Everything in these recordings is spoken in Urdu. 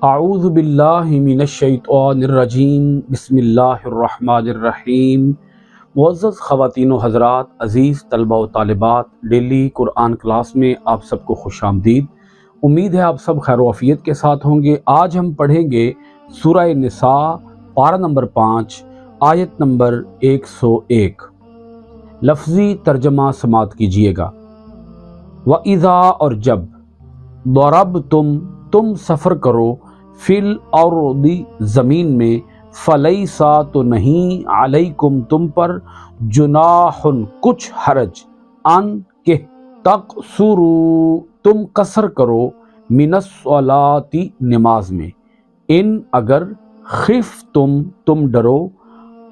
اعوذ باللہ من الشیطان الرجیم بسم اللہ الرحمن الرحیم۔ معزز خواتین و حضرات، عزیز طلبہ و طالبات، ڈیلی قرآن کلاس میں آپ سب کو خوش آمدید۔ امید ہے آپ سب خیر و عافیت کے ساتھ ہوں گے۔ آج ہم پڑھیں گے سورہ نساء پارہ نمبر 5 آیت نمبر 101۔ لفظی ترجمہ سماعت کیجئے گا۔ وَإِذَا، اور جب، ضَرَبْتُمْ، تم سفر کرو، فی الارض، زمین میں، فلیسا، تو نہیں، علیکم، تم پر، جناح، کچھ حرج، ان، کہ، تقصروا، تم قصر کرو، من الصلاۃ، نماز میں، ان، اگر، خفتم، تم ڈرو،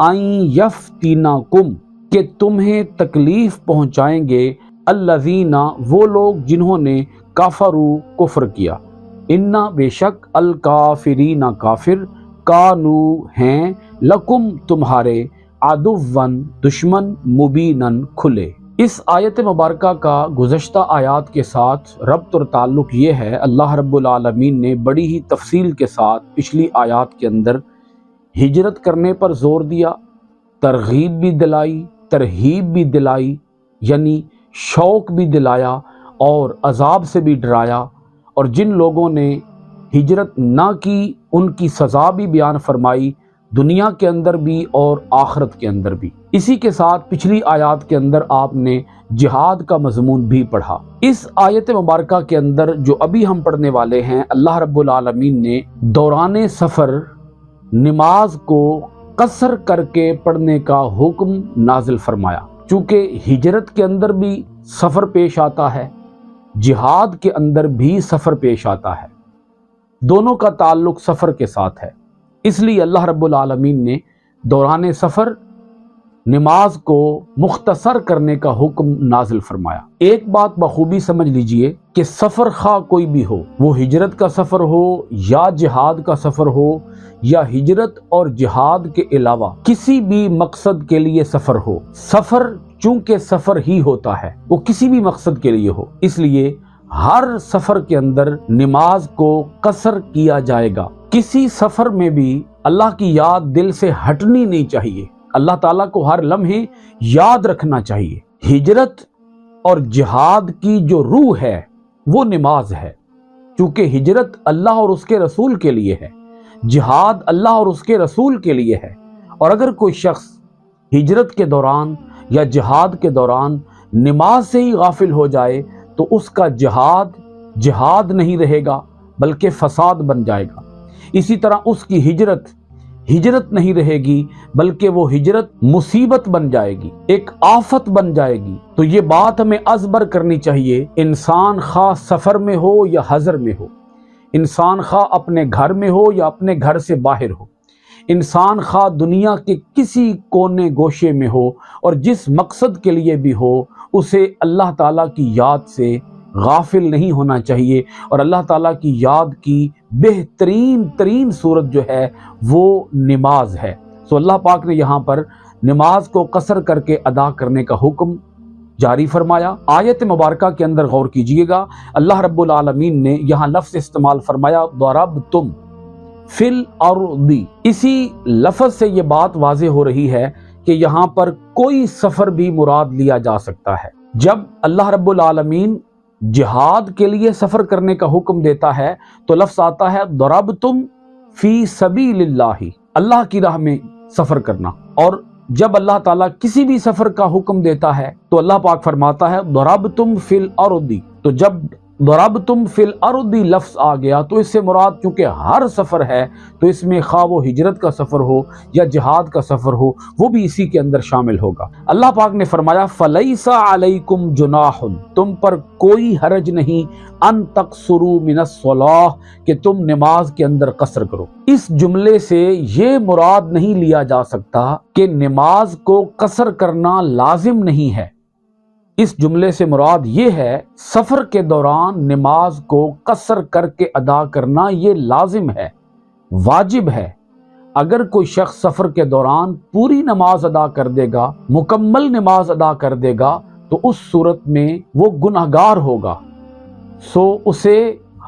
ان یفتنکم، کہ تمہیں تکلیف پہنچائیں گے، الذین، وہ لوگ جنہوں نے، کفروا، کفر کیا، انا، بے شک، الکافرین، کافر، کانو، ہیں، لکم، تمہارے، عدوًا، دشمن، مبیناً، کھلے۔ اس آیت مبارکہ کا گزشتہ آیات کے ساتھ ربط اور تعلق یہ ہے، اللہ رب العالمین نے بڑی ہی تفصیل کے ساتھ پچھلی آیات کے اندر ہجرت کرنے پر زور دیا، ترغیب بھی دلائی، ترہیب بھی دلائی، یعنی شوق بھی دلایا اور عذاب سے بھی ڈرایا، اور جن لوگوں نے ہجرت نہ کی ان کی سزا بھی بیان فرمائی، دنیا کے اندر بھی اور آخرت کے اندر بھی۔ اسی کے ساتھ پچھلی آیات کے اندر آپ نے جہاد کا مضمون بھی پڑھا۔ اس آیت مبارکہ کے اندر جو ابھی ہم پڑھنے والے ہیں، اللہ رب العالمین نے دوران سفر نماز کو قصر کر کے پڑھنے کا حکم نازل فرمایا، چونکہ ہجرت کے اندر بھی سفر پیش آتا ہے، جہاد کے اندر بھی سفر پیش آتا ہے، دونوں کا تعلق سفر کے ساتھ ہے، اس لیے اللہ رب العالمین نے دوران سفر نماز کو مختصر کرنے کا حکم نازل فرمایا۔ ایک بات بخوبی سمجھ لیجئے کہ سفر خواہ کوئی بھی ہو، وہ ہجرت کا سفر ہو یا جہاد کا سفر ہو، یا ہجرت اور جہاد کے علاوہ کسی بھی مقصد کے لیے سفر ہو، سفر چونکہ سفر ہی ہوتا ہے، وہ کسی بھی مقصد کے لیے ہو، اس لیے ہر سفر کے اندر نماز کو قصر کیا جائے گا۔ کسی سفر میں بھی اللہ کی یاد دل سے ہٹنی نہیں چاہیے، اللہ تعالیٰ کو ہر لمحے یاد رکھنا چاہیے۔ ہجرت اور جہاد کی جو روح ہے وہ نماز ہے، چونکہ ہجرت اللہ اور اس کے رسول کے لیے ہے، جہاد اللہ اور اس کے رسول کے لیے ہے، اور اگر کوئی شخص ہجرت کے دوران یا جہاد کے دوران نماز سے ہی غافل ہو جائے تو اس کا جہاد نہیں رہے گا بلکہ فساد بن جائے گا۔ اسی طرح اس کی ہجرت نہیں رہے گی بلکہ وہ ہجرت مصیبت بن جائے گی، ایک آفت بن جائے گی۔ تو یہ بات ہمیں ازبر کرنی چاہیے، انسان خواہ سفر میں ہو یا حضر میں ہو، انسان خواہ اپنے گھر میں ہو یا اپنے گھر سے باہر ہو، انسان خواہ دنیا کے کسی کونے گوشے میں ہو اور جس مقصد کے لیے بھی ہو، اسے اللہ تعالیٰ کی یاد سے غافل نہیں ہونا چاہیے، اور اللہ تعالیٰ کی یاد کی بہترین ترین صورت جو ہے وہ نماز ہے۔ سو اللہ پاک نے یہاں پر نماز کو قصر کر کے ادا کرنے کا حکم جاری فرمایا۔ آیت مبارکہ کے اندر غور کیجئے گا، اللہ رب العالمین نے یہاں لفظ استعمال فرمایا، ضربتم فی الارض۔ اسی لفظ سے یہ بات واضح ہو رہی ہے کہ یہاں پر کوئی سفر بھی مراد لیا جا سکتا ہے۔ جب اللہ رب العالمین جہاد کے لیے سفر کرنے کا حکم دیتا ہے تو لفظ آتا ہے ضربتم فی سبیل اللہ، اللہ کی راہ میں سفر کرنا، اور جب اللہ تعالیٰ کسی بھی سفر کا حکم دیتا ہے تو اللہ پاک فرماتا ہے ضربتم فی الارض۔ تو جب ضربتم فی الارض لفظ آ گیا تو اس سے مراد چونکہ ہر سفر ہے، تو اس میں خواہ وہ ہجرت کا سفر ہو یا جہاد کا سفر ہو، وہ بھی اسی کے اندر شامل ہوگا۔ اللہ پاک نے فرمایا فَلَيْسَ عَلَيْكُمْ جُنَاحٌ، تم پر کوئی حرج نہیں، ان تقصروا من الصلاۃ، کہ تم نماز کے اندر قصر کرو۔ اس جملے سے یہ مراد نہیں لیا جا سکتا کہ نماز کو قصر کرنا لازم نہیں ہے، اس جملے سے مراد یہ ہے سفر کے دوران نماز کو قصر کر کے ادا کرنا یہ لازم ہے، واجب ہے۔ اگر کوئی شخص سفر کے دوران پوری نماز ادا کر دے گا، مکمل نماز ادا کر دے گا، تو اس صورت میں وہ گنہگار ہوگا، سو اسے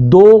2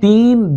3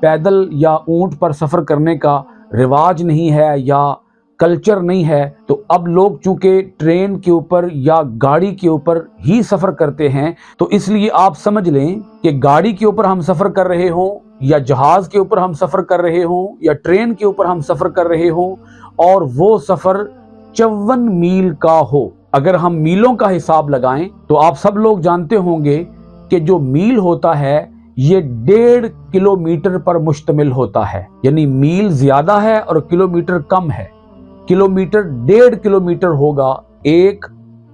پیدل یا اونٹ پر سفر کرنے کا رواج نہیں ہے یا کلچر نہیں ہے، تو اب لوگ چونکہ ٹرین کے اوپر یا گاڑی کے اوپر ہی سفر کرتے ہیں، تو اس لیے آپ سمجھ لیں کہ گاڑی کے اوپر ہم سفر کر رہے ہوں یا جہاز کے اوپر ہم سفر کر رہے ہوں یا ٹرین کے اوپر ہم سفر کر رہے ہوں اور وہ سفر 54 میل کا ہو، اگر ہم میلوں کا حساب لگائیں تو آپ سب لوگ جانتے ہوں گے کہ جو میل ہوتا ہے یہ 1.5 کلومیٹر پر مشتمل ہوتا ہے، یعنی میل زیادہ ہے اور کلومیٹر کم ہے۔ کلومیٹر 1.5 کلومیٹر ہوگا، ایک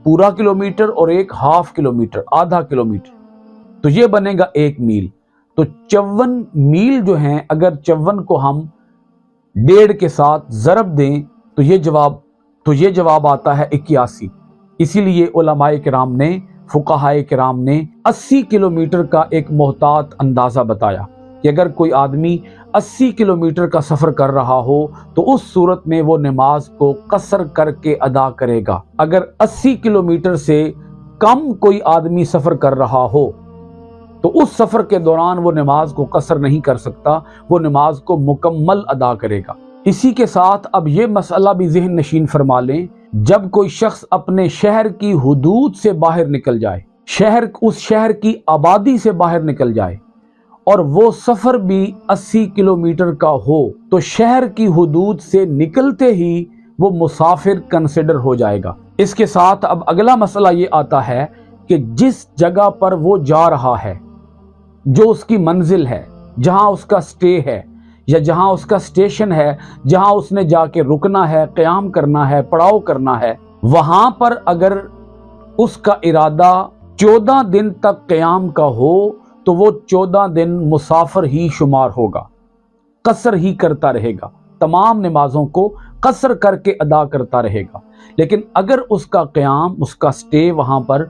پورا کلومیٹر اور ایک ہاف کلومیٹر، آدھا کلومیٹر، تو یہ بنے گا 1 میل۔ تو 54 میل جو ہیں، اگر 54 کو ہم 1.5 کے ساتھ ضرب دیں تو یہ جواب آتا ہے 81۔ اسی لیے علماء کرام نے، فقہاء کرام نے 80 کلومیٹر کا ایک محتاط اندازہ بتایا کہ اگر کوئی آدمی 80 کلومیٹر کا سفر کر رہا ہو تو اس صورت میں وہ نماز کو قصر کر کے ادا کرے گا۔ اگر 80 کلومیٹر سے کم کوئی آدمی سفر کر رہا ہو تو اس سفر کے دوران وہ نماز کو قصر نہیں کر سکتا، وہ نماز کو مکمل ادا کرے گا۔ اسی کے ساتھ اب یہ مسئلہ بھی ذہن نشین فرما لیں، جب کوئی شخص اپنے شہر کی حدود سے باہر نکل جائے، اس شہر کی آبادی سے باہر نکل جائے اور وہ سفر بھی 80 کلومیٹر کا ہو، تو شہر کی حدود سے نکلتے ہی وہ مسافر کنسیڈر ہو جائے گا۔ اس کے ساتھ اب اگلا مسئلہ یہ آتا ہے کہ جس جگہ پر وہ جا رہا ہے، جو اس کی منزل ہے، جہاں اس کا سٹے ہے یا جہاں اس کا سٹیشن ہے، جہاں اس نے جا کے رکنا ہے، قیام کرنا ہے، پڑاؤ کرنا ہے، وہاں پر اگر اس کا ارادہ 14 دن تک قیام کا ہو تو وہ 14 دن مسافر ہی شمار ہوگا، قصر ہی کرتا رہے گا، تمام نمازوں کو قصر کر کے ادا کرتا رہے گا۔ لیکن اگر اس کا قیام، اس کا سٹے وہاں پر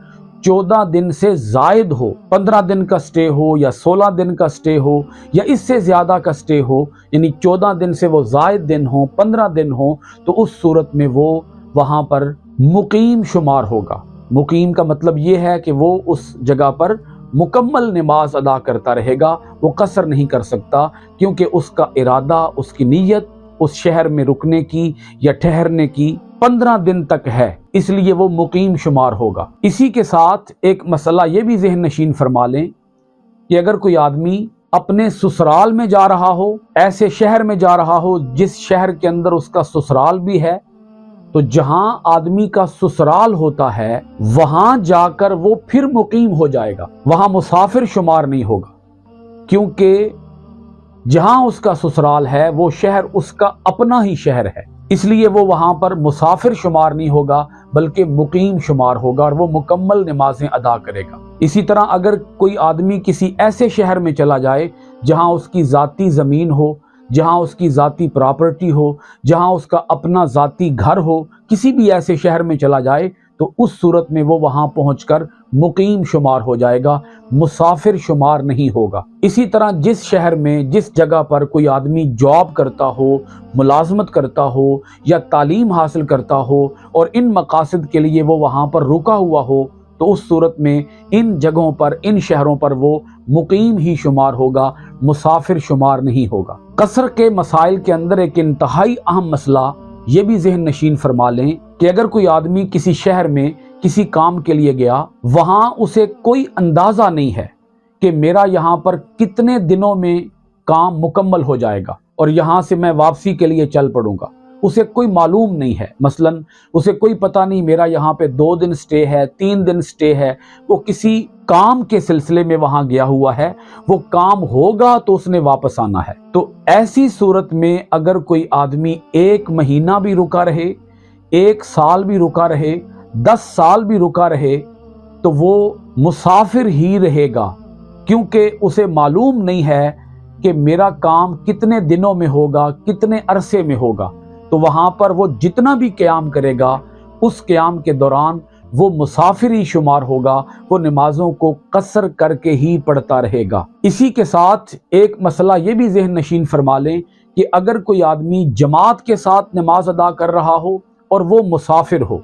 14 دن سے زائد ہو، 15 دن کا سٹے ہو یا 16 دن کا سٹے ہو یا اس سے زیادہ کا سٹے ہو، یعنی 14 دن سے وہ زائد دن ہو، 15 دن ہو، تو اس صورت میں وہ وہاں پر مقیم شمار ہوگا۔ مقیم کا مطلب یہ ہے کہ وہ اس جگہ پر مکمل نماز ادا کرتا رہے گا، وہ قصر نہیں کر سکتا، کیونکہ اس کا ارادہ، اس کی نیت اس شہر میں رکنے کی یا ٹھہرنے کی 15 دن تک ہے، اس لیے وہ مقیم شمار ہوگا۔ اسی کے ساتھ ایک مسئلہ یہ بھی ذہن نشین فرما لیں کہ اگر کوئی آدمی اپنے سسرال میں جا رہا ہو، ایسے شہر میں جا رہا ہو جس شہر کے اندر اس کا سسرال بھی ہے، تو جہاں آدمی کا سسرال ہوتا ہے وہاں جا کر وہ پھر مقیم ہو جائے گا، وہاں مسافر شمار نہیں ہوگا، کیونکہ جہاں اس کا سسرال ہے وہ شہر اس کا اپنا ہی شہر ہے، اس لیے وہ وہاں پر مسافر شمار نہیں ہوگا بلکہ مقیم شمار ہوگا اور وہ مکمل نمازیں ادا کرے گا۔ اسی طرح اگر کوئی آدمی کسی ایسے شہر میں چلا جائے جہاں اس کی ذاتی زمین ہو، جہاں اس کی ذاتی پراپرٹی ہو، جہاں اس کا اپنا ذاتی گھر ہو، کسی بھی ایسے شہر میں چلا جائے تو اس صورت میں وہ وہاں پہنچ کر مقیم شمار ہو جائے گا، مسافر شمار نہیں ہوگا۔ اسی طرح جس شہر میں، جس جگہ پر کوئی آدمی جاب کرتا ہو، ملازمت کرتا ہو یا تعلیم حاصل کرتا ہو اور ان مقاصد کے لیے وہ وہاں پر رکا ہوا ہو، تو اس صورت میں ان جگہوں پر، ان شہروں پر وہ مقیم ہی شمار ہوگا، مسافر شمار نہیں ہوگا۔ قصر کے مسائل کے اندر ایک انتہائی اہم مسئلہ یہ بھی ذہن نشین فرما لیں کہ اگر کوئی آدمی کسی شہر میں کسی کام کے لیے گیا، وہاں اسے کوئی اندازہ نہیں ہے کہ میرا یہاں پر کتنے دنوں میں کام مکمل ہو جائے گا اور یہاں سے میں واپسی کے لیے چل پڑوں گا، اسے کوئی معلوم نہیں ہے۔ مثلا اسے کوئی پتہ نہیں میرا یہاں پہ 2 دن سٹے ہے، 3 دن سٹے ہے، وہ کسی کام کے سلسلے میں وہاں گیا ہوا ہے، وہ کام ہوگا تو اس نے واپس آنا ہے۔ تو ایسی صورت میں اگر کوئی آدمی 1 مہینہ بھی رکا رہے، 1 سال بھی رکا رہے، 10 سال بھی رکا رہے، تو وہ مسافر ہی رہے گا، کیونکہ اسے معلوم نہیں ہے کہ میرا کام کتنے دنوں میں ہوگا، کتنے عرصے میں ہوگا، تو وہاں پر وہ جتنا بھی قیام کرے گا اس قیام کے دوران وہ مسافر ہی شمار ہوگا، وہ نمازوں کو قصر کر کے ہی پڑھتا رہے گا۔ اسی کے ساتھ ایک مسئلہ یہ بھی ذہن نشین فرما لیں کہ اگر کوئی آدمی جماعت کے ساتھ نماز ادا کر رہا ہو اور وہ مسافر ہو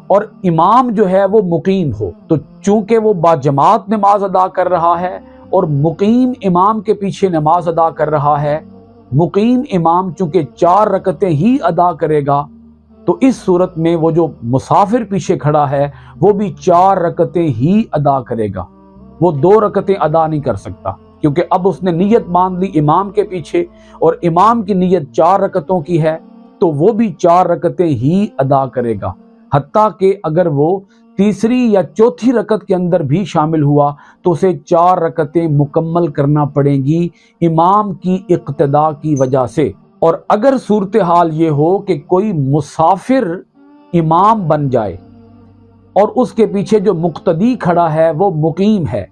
اور امام جو ہے وہ مقیم ہو، تو چونکہ وہ باجماعت نماز ادا کر رہا ہے اور مقیم امام کے پیچھے نماز ادا کر رہا ہے، مقیم امام چونکہ 4 رکعتیں ہی ادا کرے گا، تو اس صورت میں وہ جو مسافر پیچھے کھڑا ہے وہ بھی 4 رکعتیں ہی ادا کرے گا، وہ 2 رکعتیں ادا نہیں کر سکتا، کیونکہ اب اس نے نیت باندھ لی امام کے پیچھے، اور امام کی نیت 4 رکعتوں کی ہے، تو وہ بھی 4 رکعتیں ہی ادا کرے گا، حتیٰ کہ اگر وہ تیسری یا چوتھی رکعت کے اندر بھی شامل ہوا تو اسے 4 رکعتیں مکمل کرنا پڑیں گی امام کی اقتداء کی وجہ سے۔ اور اگر صورتحال یہ ہو کہ کوئی مسافر امام بن جائے اور اس کے پیچھے جو مقتدی کھڑا ہے وہ مقیم ہے،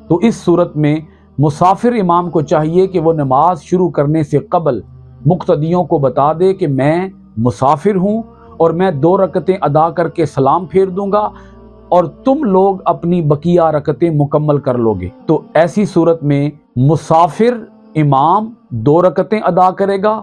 تو اس صورت میں مسافر امام کو چاہیے کہ وہ نماز شروع کرنے سے قبل مقتدیوں کو بتا دے کہ میں مسافر ہوں اور میں 2 رکعتیں ادا کر کے سلام پھیر دوں گا اور تم لوگ اپنی بقیہ رکعتیں مکمل کر لو گے۔ تو ایسی صورت میں مسافر امام 2 رکعتیں ادا کرے گا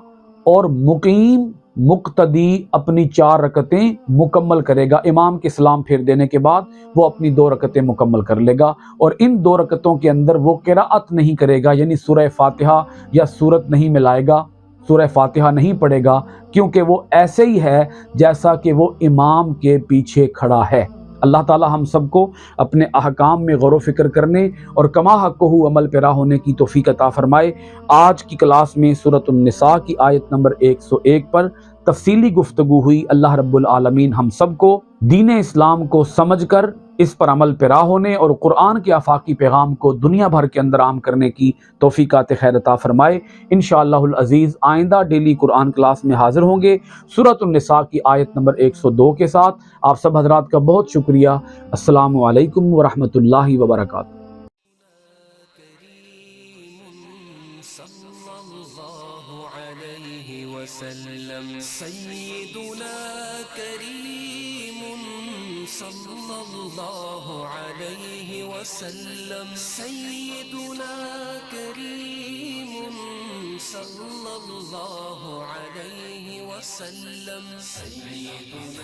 اور مقیم مقتدی اپنی 4 رکعتیں مکمل کرے گا، امام کے سلام پھیر دینے کے بعد وہ اپنی 2 رکعتیں مکمل کر لے گا، اور ان 2 رکعتوں کے اندر وہ قراءت نہیں کرے گا، یعنی سورہ فاتحہ یا سورت نہیں ملائے گا، سورہ فاتحہ نہیں پڑھے گا، کیونکہ وہ ایسے ہی ہے جیسا کہ وہ امام کے پیچھے کھڑا ہے۔ اللہ تعالی ہم سب کو اپنے احکام میں غور و فکر کرنے اور کما حقہ عمل پیرا ہونے کی توفیق عطا فرمائے۔ آج کی کلاس میں سورۃ النساء کی آیت نمبر 101 پر تفصیلی گفتگو ہوئی۔ اللہ رب العالمین ہم سب کو دین اسلام کو سمجھ کر اس پر عمل پیرا ہونے اور قرآن کے آفاقی پیغام کو دنیا بھر کے اندر عام کرنے کی توفیقات خیر عطا فرمائے۔ انشاءاللہ العزیز آئندہ ڈیلی قرآن کلاس میں حاضر ہوں گے سورۃ النساء کی آیت نمبر 102 کے ساتھ۔ آپ سب حضرات کا بہت شکریہ۔ السلام علیکم ورحمۃ اللہ وبرکاتہ۔ سيدنا كريم صلى الله عليه وسلم، سيدنا كريم صلى الله عليه وسلم، سيدنا